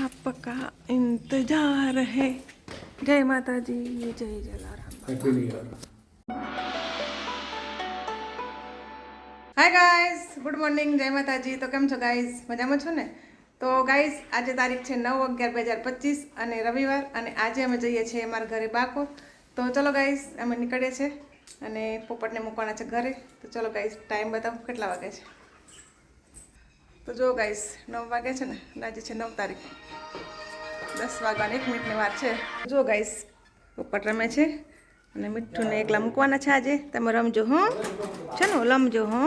आपका इंतजार है. जय माताજી, જય Jalaram. Hi guys, good morning, જય માતાજી. તો કેમ છો ગાઈઝ? મજામાં છો ને? તો ગાઈઝ, આજે તારીખ છે 9/11/2025 અને રવિવાર, અને આજે અમે જઈએ છીએ અમારા ઘરે બાકોર. તો ચલો ગાઈઝ, અમે નીકળીએ છીએ અને પોપટને મૂકવાના છે ઘરે. તો ચલો ગાઈઝ, ટાઈમ બતાવો કેટલા વાગે છે. તો જો ગાઈઝ, 9 વાગે છે ને, આજે છે 9 તારીખ, 10 વાગ્યાને 1 મિનિટની વાર છે. જો ગાઈઝ, પોપટ રમે છે અને મીઠુંને એકલા મૂકવાના છે આજે. તમે રમજો હો, છે ને, લમજો હો.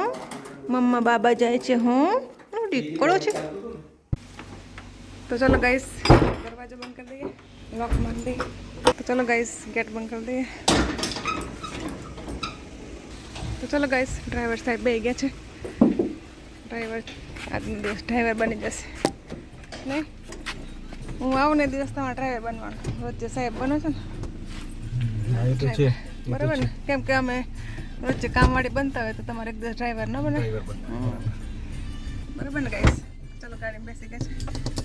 મમ્મા બાબા જાય છે હો, દીકરો છે. તો ચલો ગાઈઝ, દરવાજો બંધ કરી દઈએ, લોક મારી દઈએ. તો ચલો ગાઈઝ, ગેટ બંધ કરી દઈએ. તો ચલો ગાઈઝ, ડ્રાઈવર સાહેબ બે ગયા છે. ડ્રાઈવર આજનો દિવસ ડ્રાઈવર બની જશે નહીં? હું આવું ને દિવસ તમારે ડ્રાઈવર બનવાનું. વચ્ચે સાહેબ બનો છો ને, બરાબર ને? કેમ કે અમે વચ્ચે કામવાળી બનતા હોય તો તમારે એક દિવસ ડ્રાઈવર ન બને, બરાબર ને ગાઈસ? ચલો, ગાડી બેસી ગયા છે,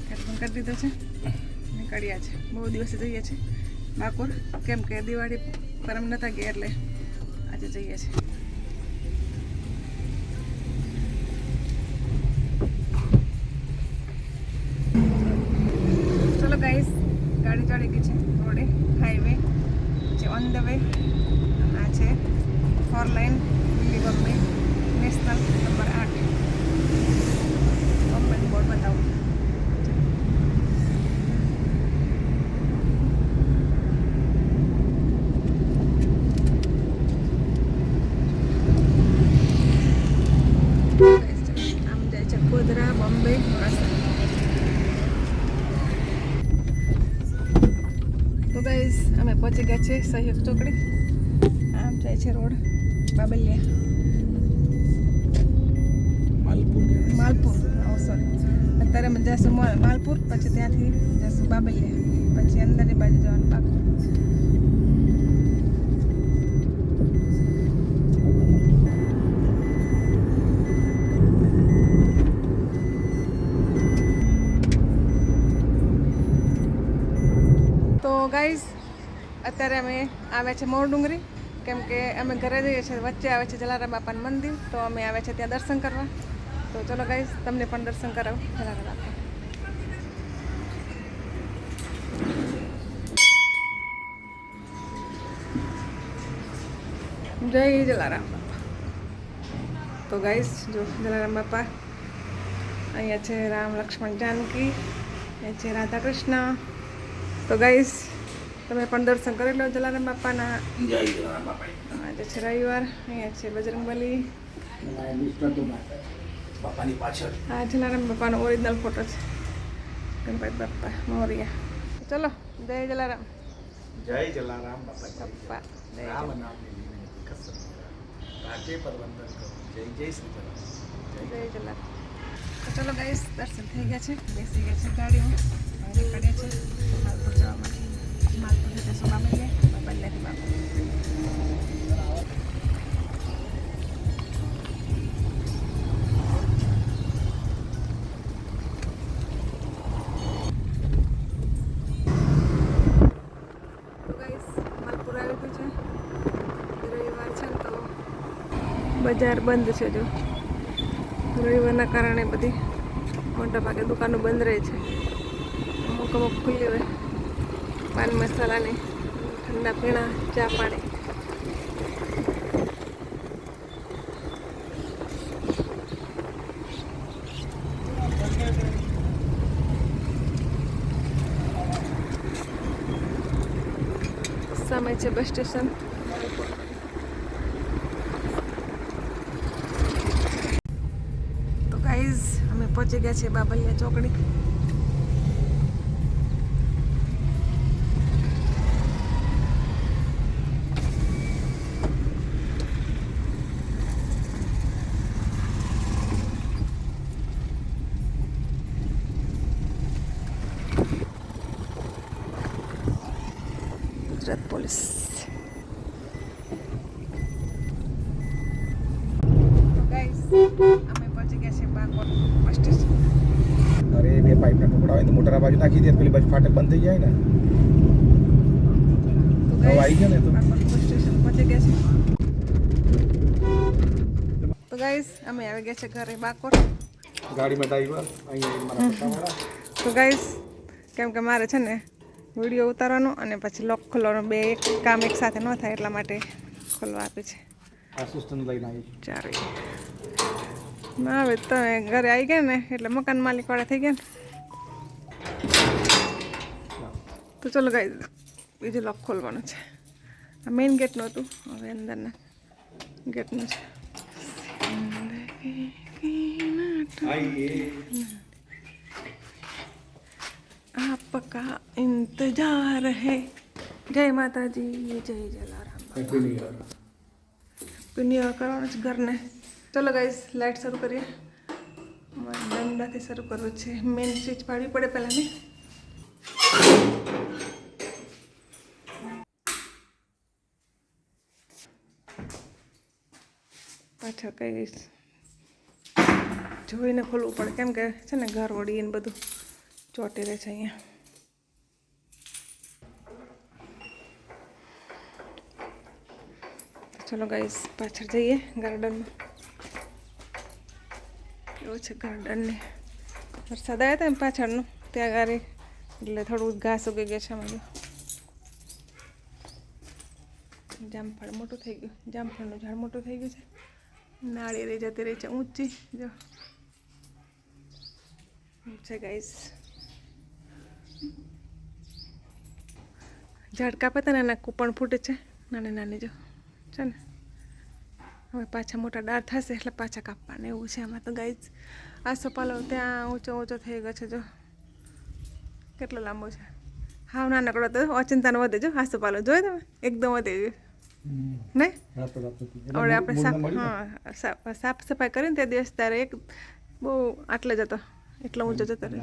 ગેટ બંધ કરી દીધો છે, નીકળ્યા છે. બહુ દિવસે જઈએ છીએ બાકોર, કેમ કે દિવાળી પર અમે નહોતા ગયા એટલે આજે જઈએ છીએ. ચલો ગાઈસ, ગાડી ચડી ગઈ છે રોડે, હાઈવે છે, ઓન ધ વે. આ છે 4 line Delhi Bombay national number 8. બોમ્બેનું બોર્ડ બતાવું. આમ જાય છે ગોધરા, બોમ્બે, તો ગાઈઝ, અમે પહોંચી ગયા છે સહયોગ ચોકડી. આમ જાય છે રોડ બાબલિયા, માલપુર. સોરી, અત્યારે અમે જઈશું માલપુર, પછી ત્યાંથી જઈશું બાબલિયા, પછી અંદરની બાજુ જવાનું બાકી. તો ગાઈઝ, અત્યારે અમે આવ્યા છે મોરડુંગરી, કેમ કે અમે ઘરે જઈએ છીએ, વચ્ચે આવે છે જલારામ બાપાનું મંદિર, તો અમે આવ્યા છે ત્યાં દર્શન કરવા. તો ચલો ગાઈઝ, તમને પણ દર્શન કરાવું જલારામ બાપા. જય જલારામ બાપા. તો ગાઈઝ, જો જલારામ બાપા, અહીંયા છે રામ, લક્ષ્મણ, જાનકી, અહીંયા છે રાધા કૃષ્ણ. તો ગાઈઝ, તમે પણ દર્શન કરી લો જલારામ બાપાના. જય જલારામ બાપા. આજે છે રવિવાર, અહીંયા છે બજરંગબલી બાપાની પાછળ. આ જલારામ બાપાનો ઓરિજિનલ ફોટો છે, ગણપતિ બાપા મોરિયા. ચલો, જય જલારામ. જય જલારામ બાપા. બાપા રામ નામની વિનંતી કસમ રાતે પર વંદન કરો. જય જય શ્રી જલારામ. જય જલારામ. તો ચલો ગાઈસ, દર્શન થઈ ગયા છે, બેસી ગયા છે ગાડીમાં, નીકળ્યા છે માલપુર જવા માટે. માલપુર જઈશું બાબલિયા, બાબલિયાથી બાપા. બજાર બંધ છે, જો રવિવારના કારણે બધી મોટા ભાગે દુકાનો બંધ રહે છે. અમુક અમુક ખુલ્લી હોય, પાન મસાલાની, ઠંડા પીણા, ચા પાણી. સામે છે બસ સ્ટેશન. અમે પહોંચી ગયા છીએ બાબલિયા ચોકડી. ગુજરાત પોલીસ. તો ગાઈસ, અમે પહોંચી ગયા છીએ બાકોર. કપડાં હોય તો મોટર આ બાજુ નાખી દે પેલી બાજુ ફાટક બંધ થઈ જાય ને. તો હવે આવી ગયો ને તો. બસ સ્ટેશન પહોંચી ગયા છે. તો ગાઈસ અમે આવી ગયા છે ઘરે બાકોર. ગાડીમાં ડ્રાઈવર અહીંયા મારા પપ્પાવાળા. તો ગાઈસ કેમ કે મારે છે ને વિડીયો ઉતારવાનો અને પછી લોક ખોલવાનો બે એક કામ એક સાથે ન થાય એટલા માટે ખોલવા આપે છે આસિસ્ટન્ટ લઈને આવી. ચાવી ના હવે તમે ઘરે આવી ગયા ને એટલે મકાન માલિકવાળા થઈ ગયા ને. તો ચલો ગાઈસ બીજું લોક ખોલવાનું છે. આ મેઇન ગેટનું હતું હવે અંદરના ગેટનું છે. आपका इंतजार है. जय माताजी जय Jalaram. Happy new year. New करવાનું છે ઘરને. ચલો ગાઈસ લાઇટ શરૂ કરીએ. દંડાથી શરૂ કરવું છે. મેઇન સ્વિચ પાડવી પડે પહેલાં ને. પાછળ કઈ જોઈને ખોલવું પડે કેમ કે છે ને ઘર વળી ને બધું ચોટી રહે છે અહીંયા. ચલો ગાઈસ પાછળ જઈએ ગાર્ડનમાં. કેવું છે ગાર્ડનને. વરસાદ આવ્યા હતા ને પાછળનું ત્યાં ગાડી એટલે થોડું ઘાસ ઉગી ગયા છે અમારું. જામફળ મોટું થઈ ગયું. જામફળનું ઝાડ મોટું થઈ ગયું છે. નાળી રહી જતી રહી છે ઊંચી જો છે ગાઈસ. ઝાડ કાપે હતા ને એના કૂપણ ફૂટે છે નાની નાની જો છે ને. હવે પાછા મોટા ડાળ થશે એટલે પાછા કાપવાના એવું છે આમાં. તો ગાઈસ આસોપાલો ત્યાં ઊંચો ઊંચો થઈ ગયો છે જો કેટલો લાંબો છે. હાવ નાનકડો તો અચિંતાનો વધે જો આસોપાલો જોયો તમે એકદમ વધે ગયો નહીં. હવે આપણે સાફ સફાઈ કરીને તે દિવસ ત્યારે એક બહુ આટલે જ હતો એટલો ઊંચો જતો રહે.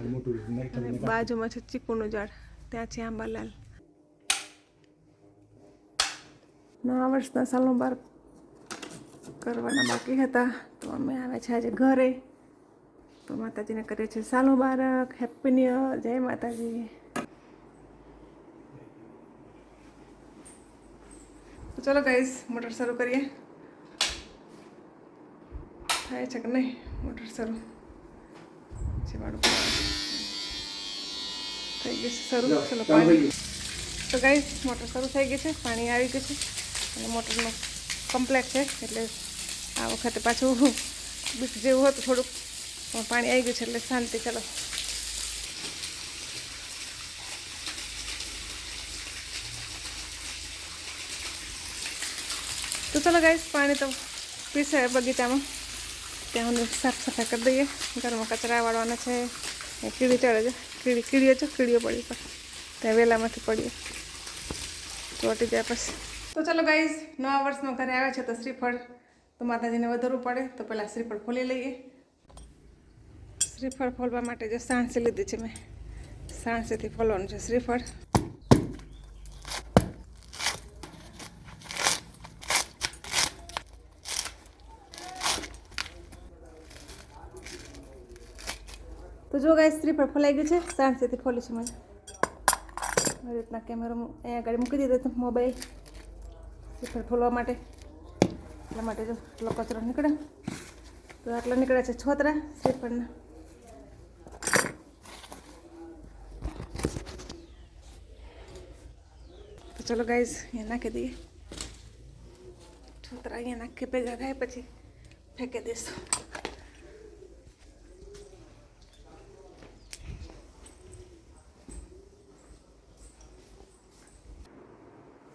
અને બાજુમાં છે ચીકુનું ઝાડ ત્યાં છે આંબાલાલ. નવા વર્ષના સાલો બાર કરવાના બાકી હતા તો અમે આવે છે આજે ઘરે. તો માતાજીને કરીએ છીએ સાલો બારક. Happy new year. જય માતાજી. તો ચલો ગાઈસ મોટર શરૂ કરીએ. થાય છે કે નહીં મોટર શરૂ વાળું થઈ ગયું છે શરૂ. ચલો પાણી. તો ગાઈસ મોટર શરૂ થઈ ગઈ છે. પાણી આવી ગયું છે અને મોટરનું કમ્પ્લેટ છે એટલે આ વખતે પાછું બીક જેવું હતું થોડુંક પણ પાણી આવી ગયું છે એટલે શાંતિ. ચલો તો ચલો ગાઈસ પાણી તો પીસે બગીચામાં ત્યાં સાફ સફાઈ કરી દઈએ. ઘરમાં કચરા વાળવાના છે. કીડી ચડે છે. કીડીઓ છે કીડીઓ પડી પર ત્યાં વેલામાંથી પડીએ ચોટી જાય પછી. તો ચલો ગાઈસ નવા વર્ષમાં ઘરે આવે છે તો શ્રીફળ તો માતાજીને વધારવું પડે તો પહેલાં શ્રીફળ ફોલી લઈએ. શ્રીફળ ફોલવા માટે જો સાણસી લીધી છે મેં. સાણસીથી ફોલવાનું છે શ્રીફળ. તો જો ગાઈસ શ્રીફળ ફોલાઈ ગયું છે. સાણસીથી ફોલી છે મને. આવી રીતના કેમેરો અહીંયા આગળ મૂકી દીધો હતો મોબાઈલ શ્રીફળ ફોલવા માટે. એટલા માટે જો એટલો કચરો નીકળે તો આટલા નીકળે છે છોતરા શ્રીફળના. તો ચલો ગાઈસ અહીંયા નાખી દઈએ. છોતરા અહીંયા નાખી ભેગા થાય પછી ફેંકી દઈશું.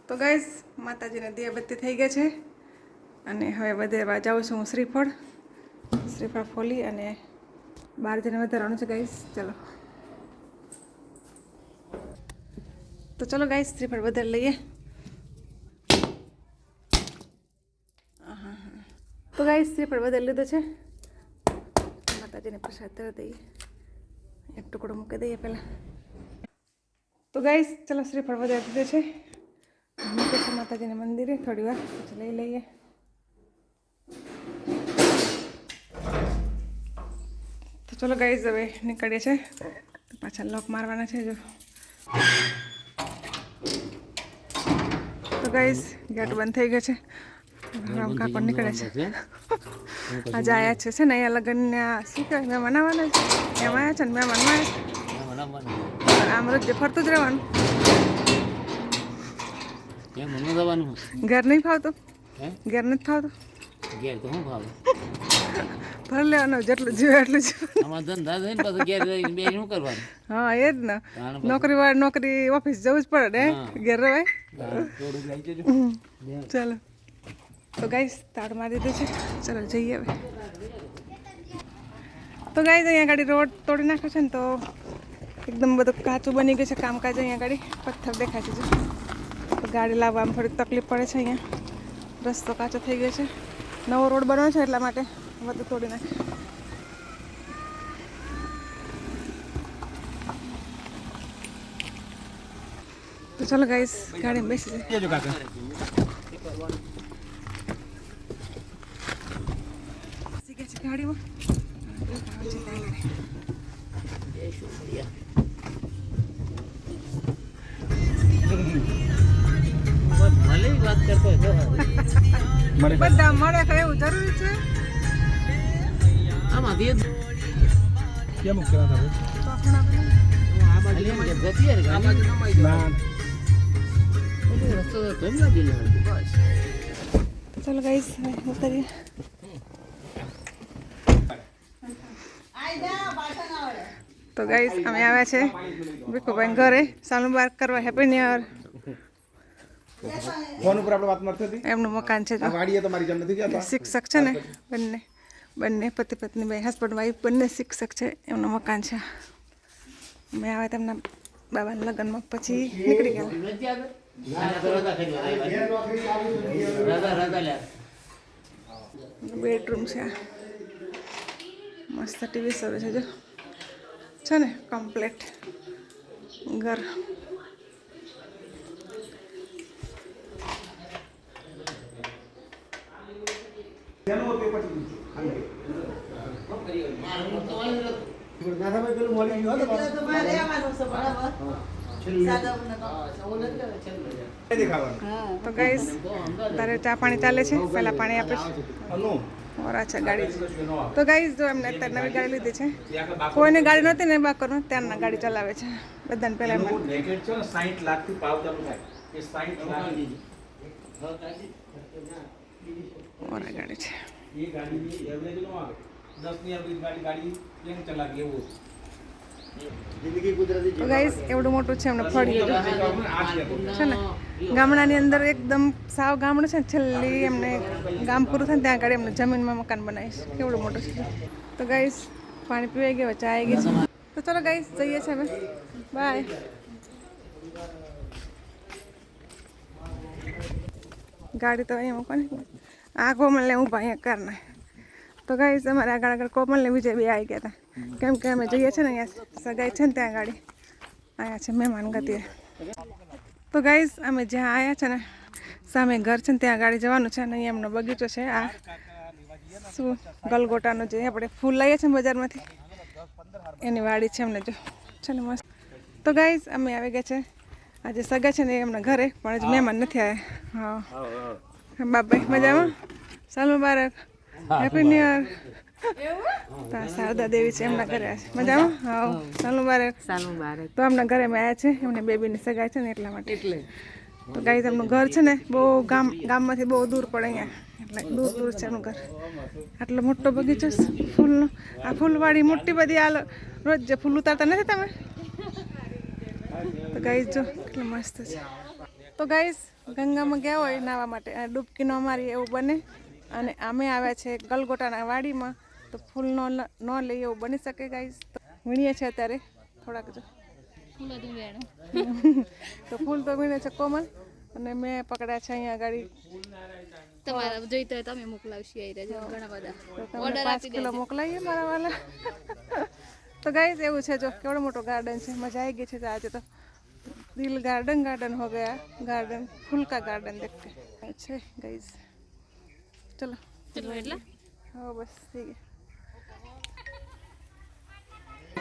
તો ગાઈસ માતાજીને દીયાબત્તી થઈ ગયા છે અને હવે વધારવા જાઉં છું હું શ્રીફળ. શ્રીફળ ફોલી અને બહાર જઈને વધારવાનું છે ગાઈસ. ચલો તો ચલો ગાઈસ શ્રીફળ વધારી લઈએ. તો ગાઈસ શ્રીફળ વધારી લીધો છે. માતાજીને પ્રસાદ ધરી દઈએ. એક ટુકડો મૂકી દઈએ પહેલાં. તો ગાઈસ ચલો શ્રીફળ વધારી દીધો છે. મૂકે છે માતાજીના મંદિરે થોડી વાર પછી લઈ લઈએ. તો ચલો ગાઈઝ હવે નીકળીએ છે. પાછા લોક મારવાના છે જો. તો ગાઈસ ગેટ બંધ થઈ ગયો છે. રામ કાકો નીકળે છે. આજે આયા છે ને અહીંયા લગ્નના શું કહેવાય મહેમાન આવવાના છે એમાં આવ્યા છે ને મહેમાનમાં આવ્યા આમ રોજ ફરતું જ રહેવાનું. ઘેર નહીં ફાવતું ઘેર નથી ફાવતું ઘેર તો શું ભાવે ભર લેવાનું જેટલું જીવે એટલું જીવે. આમાં ધંધા થઈને પાછું ઘેર રહીને બે શું કરવાનું હા એ જ ને નોકરી ઓફિસ જવું જ પડે ને ઘેર રહેવાય. ચાલો તો ગાઈસ તાળ મારી દીધું છે. ચાલો જઈએ હવે. તો ગાઈસ અહીંયા ગાડી રોડ તોડી નાખ્યો છે ને તો એકદમ બધું કાચું બની ગયું છે કામકાજ. અહીંયા ગાડી પથ્થર દેખાય છે જો. તો ગાડી લાવવામાં થોડીક તકલીફ પડે છે. અહીંયા રસ્તો કાચો થઈ ગયો છે. નવો રોડ બન્યો છે એટલા માટે બધું તોડી નાખે. તો ચાલો ગાઈસ ગાડીમાં બેસી જાય. ગાડીમાં ભલે વાત કરતો બધા મળે તો એવું જરૂરી છે. આમાંથી કેમ કેવા ચાલો ગાઈસ ઉતરીએ. તો ગાઈસ અમે આવ્યા છે ભીખુભાઈ ઘરે સાલમુબાર કરવા. Happy new year. ફોન ઉપર આપણે વાત મળતી હતી. એમનું મકાન છે જો. આ વાડીએ તમારી જમ નથી ગયા શિક્ષક છે ને બંને પતિ પત્ની બે હસબન્ડ વાઈફ બંને શિક્ષક છે. એમનું મકાન છે. મેં આવ્યા તેમના બાબાના લગ્નમાં પછી નીકળી ગયા. બેડરૂમ છે મસ્ત ટીવી સર્વે છે જો છે ને કમ્પ્લેટ ઘર. તો ગાઈસ તારે ચા પાણી ચાલે છે. પહેલા પાણી આપે છે ઓરા છે ગાડી. તો ગાઈસ જો એમને અત્યારે નવી ગાડી લીધી છે. કોઈને ગાડી નહોતી ને બાકરનું ત્યારના ગાડી ચલાવે છે બધાને પહેલા એમને 60 લાખથી પાવ ચાલુ થાય એ 60 લાખ ઓરા ગાડી છે. એ ગાડીની એવરેજ નો આવે 10 ની એવરેજ ગાડી કેમ ચલાવી એવું તો ગાઈસ એવડું મોટું છે એમને ફળિયું છે ને ગામડાની અંદર એકદમ સાવ ગામડું છે ને છેલ્લી એમને ગામ પૂરું થાય ને ત્યાં આગળ એમને જમીનમાં મકાન બનાવીશ. કેવડું મોટું છે. તો ગાઈસ પાણી પીવાઈ ગયો ચા આવી ગઈ છે. તો ચલો ગાઈસ જઈએ છે હવે. બાય. ગાડી તો અહીંયા મૂકવાની આ કોમલને ઊભા અહીંયા કરના. તો ગાઈસ અમારે આગળ કોમલને વિજય બે આવી ગયા હતા કેમ કે અમે જઈએ છીએ ને અહીંયા સગાઈ છે ને ત્યાં ગાડી અહીંયા છે મહેમાન ગતિએ. તો ગાઈસ અમે જ્યાં આવ્યા છે ને સામે ઘર છે ને ત્યાં ગાડી જવાનું છે અને અહીંયા એમનો બગીચો છે. આ શું ગલગોટાનો જે આપણે ફૂલ લાવીએ છીએ બજારમાંથી એની વાડી છે એમને જો છે ને મસ્ત. તો ગાઈસ અમે આવી ગયા છે આજે સગા છે ને એમના ઘરે પણ હજી મહેમાન નથી આવ્યા. હા બાપા મજામાં. સાલ મુબારક. Happy new year. Sharda Devi છે એમના ઘરે છે મજામાં. હા સાલ મુબારક. તો એમના ઘરે અમે આવ્યા છે એમને બેબીની સગાઈ છે ને એટલા માટે. તો ગાઈસ એમનું ઘર છે ને બહુ ગામમાંથી બહુ દૂર પડે અહીંયા એટલે દૂર છે એમનું ઘર. આટલો મોટો બગીચો ફૂલનો. આ ફૂલવાડી મોટી બધી આ રોજ જે ફૂલ ઉતારતા નથી તમે. તો ગાઈસ જો કેટલું મસ્ત છે. તો ગાઈસ ગંગામાં ગયા હોય નાહવા માટે અને ડૂબકી ન મારી એવું બને અને અમે આવ્યા છે ગલગોટાના વાડીમાં તો ફૂલ ન લઈએ એવું બની શકે ગાઈસ. વીણીએ છીએ અત્યારે થોડાક જો તો ફૂલ તો વીણે છે કોમલ અને મેં પકડ્યા છે અહીંયા ગાડી. તમારે જોઈતો હોય તમે મોકલાવશી આવી રહેજો ઘણા બધા ઓર્ડર 5 આપી કિલો દેજો. મોકલાવીએ મારા વાલા. તો ગાઈસ એવું છે જો કેવડો મોટો ગાર્ડન છે. મજા આવી ગઈ છે આજે તો. દિલ गार्डन हो गया. गार्डन फूल का गार्डन देखते अच्छे गाइस. चलो ચલો એટલે हाँ बस ठीक है.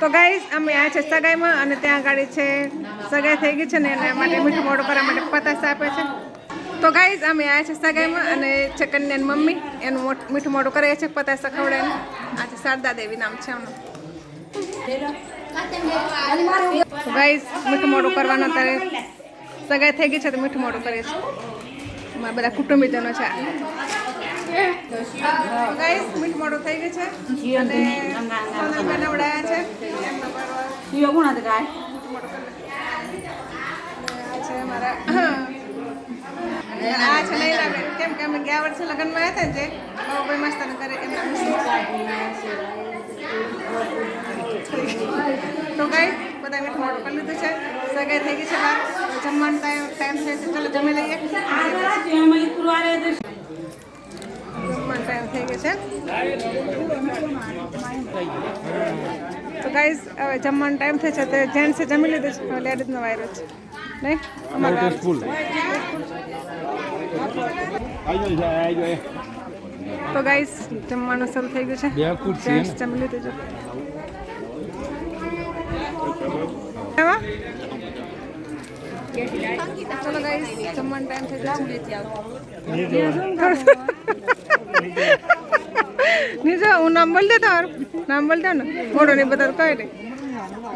તો ગાઈસ અમે આ છે સગાઈમાં અને ત્યાં ગાડી છે સગાઈ થઈ ગઈ છે ને એના માટે મીઠું મોઢું કરવા માટે પતાસ આપે છે. તો ગાઈસ અમે આ છે સગાઈમાં અને છે કન્યાની મમ્મી એનું મીઠું મોઢું કરે છે પતાસ ખવડાવીને. આ છે શારદા દેવી નામ છે એમનું. તો ગાઈસ મીઠું મોઢું કરવાનું અત્યારે સગાઈ થઈ ગઈ છે તો મીઠું મોઢું કરે છે. અમારા બધા કુટુંબીજનો છે. ગાઈસ મીઠું મોઢું થઈ ગયું છે અને સોનલ બનાવડાયા છે એમનો બરોબર આ છે અમારા આ છે નૈરાબેન કેમ કે અમે ગયા વર્ષે લગ્નમાં આવ્યા હતા ને જે બાબુભાઈ માસ્તર કરે એમના તો ગાઈસ બધા મીઠું મોઢું કરી લીધું છે સગાઈ થઈ ગઈ છે બહાર જમવાનો ટાઈમ છે ચાલો જમી લઈએ. જમવાનો ટાઈમ થઈ ગયો છે તો ગાઈસ હવે જમવાનો ટાઈમ થાય છે તો જેન્ટ્સે જમી લીધું છે હવે લેડીઝનો વાયરો છે નહીં અમારો તો ગાઈસ જમવાનું શરૂ થઈ ગયું છે જેન્ટ્સ જમી લીધું છે. ચલો ગાઈસ જમવાનો ટાઈમ થઈ ગયો નીચે હું નામ બોલ દે તમારું નામ બોલ દો ને મોડો નહીં બધા કઈ નહીં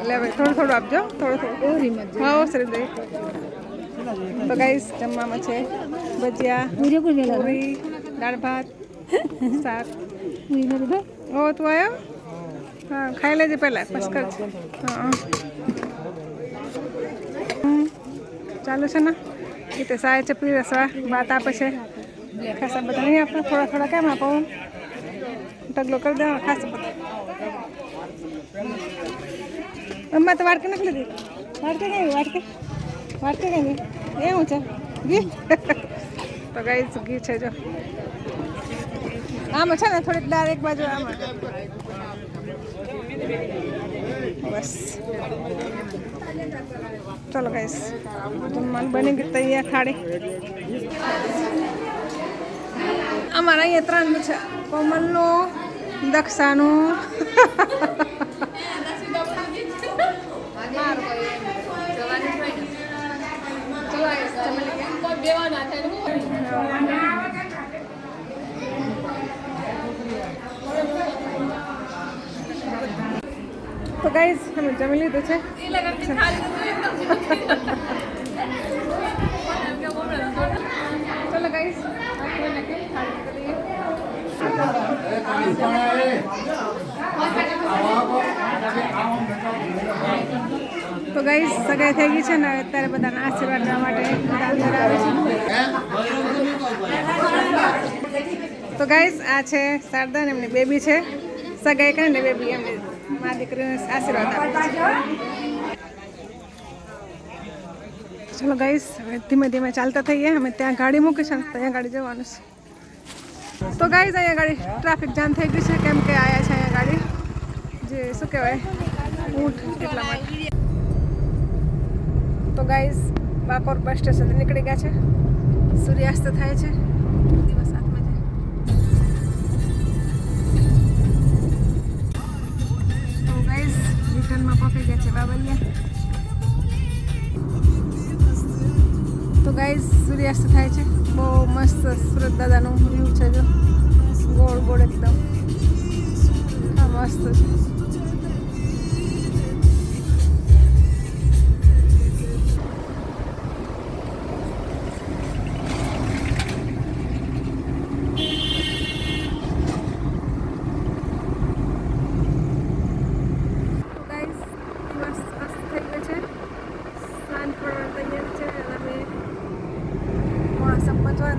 લે ભાઈ થોડું થોડું આપજો થોડું હા ઓસરી દઈ. તો ગાઈસ જમવામાં છે ભજીયા પૂરી દાળ ભાત શાક. ઓ તું આવ્યો હા ખાઈ લેજે પહેલાં બસ કરજે. હા ચાલુ છે ને એ તો સાહેબ છે પીરસવા વાત આપે છે ખાસા બધા નહીં આપણે થોડા થોડા કેમ આપો ઢગલો કરી દેવા ખાસા બધા. અમ્મા તો વાટકી નથી લીધી વાટકી કઈ વાટકી કઈ એવું છે ઘી તો ગાઈ ઘી છે જો આમાં છે ને થોડીક દાળ એક બાજુ આમાં બસ. ચલો ગાઈસ જમવાનું બની ગયું તૈયાર થાળી. અમારા અહીંયા 3 છે કોમલનું દક્ષાનું તો ગાઈસ અમે જમી લીધું છે. ચલો ગાઈસ તો ગાઈસ સગાઈ થઈ ગઈ છે ને અત્યારે બધાના આશીર્વાદ લેવા માટે બધા અંદર આવે છે. તો ગાઈસ આ છે શારદા એમની બેબી છે સગાઈ કરીને બેબી એમની મારી દીકરીને આશીર્વાદ આપે છે. ચલો ગાઈસ હવે ધીમે ધીમે ચાલતા થઈએ અમે ત્યાં ગાડી મૂકી છે ને ત્યાં ગાડી જવાનું છે. તો ગાઈસ અહીંયા ગાડી ટ્રાફિક જામ થઈ ગઈ છે કેમ કે આયા છે અહીંયા ગાડી જે શું કહેવાય ઊંટ એટલા માટે. તો ગાઈસ બાકોર બસ સ્ટેશનથી નીકળી ગયા છે સૂર્યાસ્ત થાય છે દિવસ હાથમાં છે. તો ગાઈસ રિટર્નમાં પહોંચી ગયા છે બાબલિયા. તો ગાઈસ સૂર્યાસ્ત થાય છે બહુ મસ્ત સુરત દાદાનું વ્યૂ છે જો ગોળ ગોળ એકદમ હા મસ્ત છે.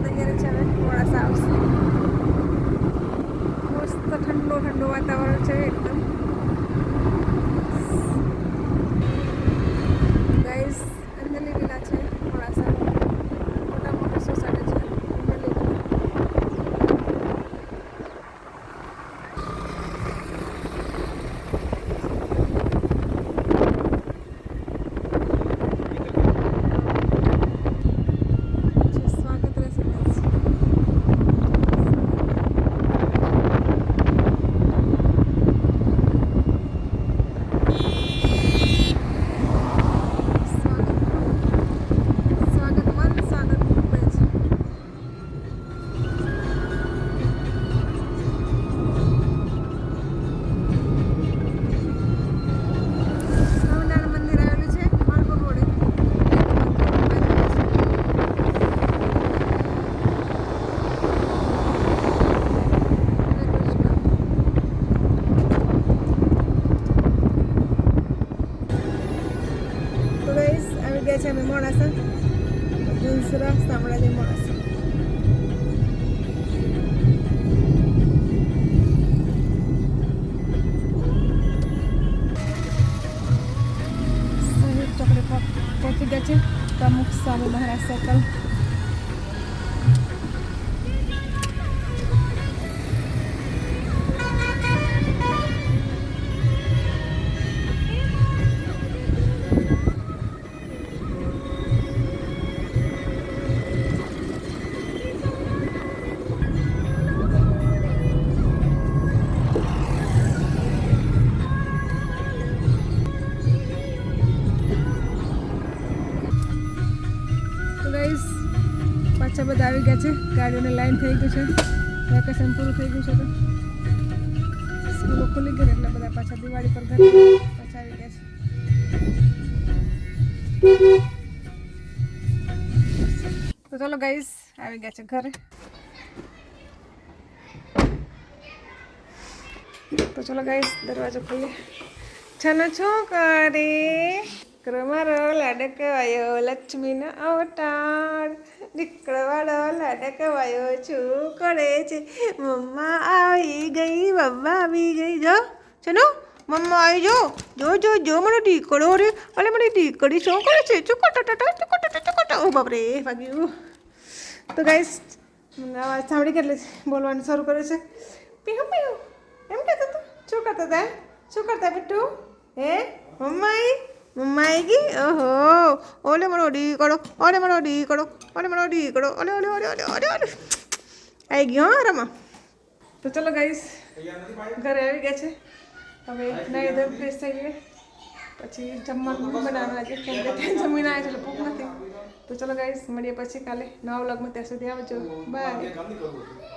તૈયારી છે હવે મોડાસા આવશે. મસ્ત ઠંડુ ઠંડુ વાતાવરણ છે એકદમ જવાના છે ગુંસરા શામળાજી માણસ. શહીદ ચોકડી પર પહોંચી ગયા છે. પ્રમુખ સ્વામી મહારાજ સર્કલ. ગાઈસ પાછા બધા આવી ગયા છે. ગાડીઓની લાઈન થઈ ગઈ છે. વેકેશન પૂરું થઈ ગયું છે તો સ્કૂલો ખુલી ગઈ એટલે બધા પાછા દિવાળી પર ઘરે પાછા આવી ગયા છે. તો ચલો ગાઈસ આવી ગયા છે ઘરે. તો ચલો ગાઈસ દરવાજો ખોલીએ. છનો શું કરે મારો લાડકવાયો લક્ષ્મીનો અવતાર દીકરાવાળો લાડકવાયો શું કરે છે? મમ્મા આવી ગઈ, મમ્મા આવી ગઈ. જો ચલો મમ્મા આવી જો જો જો જો મારો દીકરો રે. અલે મારી દીકરી શું કરે છે? ચુકટા ઓ બાપરે વાગ્યું. તો ગાઈસ અવાજ સાંભળી એટલે બોલવાનું શરૂ કરે છે. પીહું પીહું એમ કહેતો હતો. શું કરતા હતા? શું કરતા બેટું? હે મમ્મા મમ્મા આવી ગઈ. ઓહો ઓલે મારો દીકરો, ઓલે મારો દીકરો, ઓલે મારો દીકરો, ઓલે ઓલે ઓલે ઓલે ઓલે ઓલે આવી ગયો. હા રમા. તો ચલો ગાઈસ ઘરે આવી ગયા છે. હવે નહીં ધોઈ ફ્રેશ થઈ ગઈ પછી જમવાનું બનાવવાનું આજે કેમ કે જમીને આવે છે એટલે ભૂખ નથી. તો ચલો ગાઈસ મળીએ પછી કાલે નવા વ્લોગમાં. ત્યાં સુધી આવજો. બાય.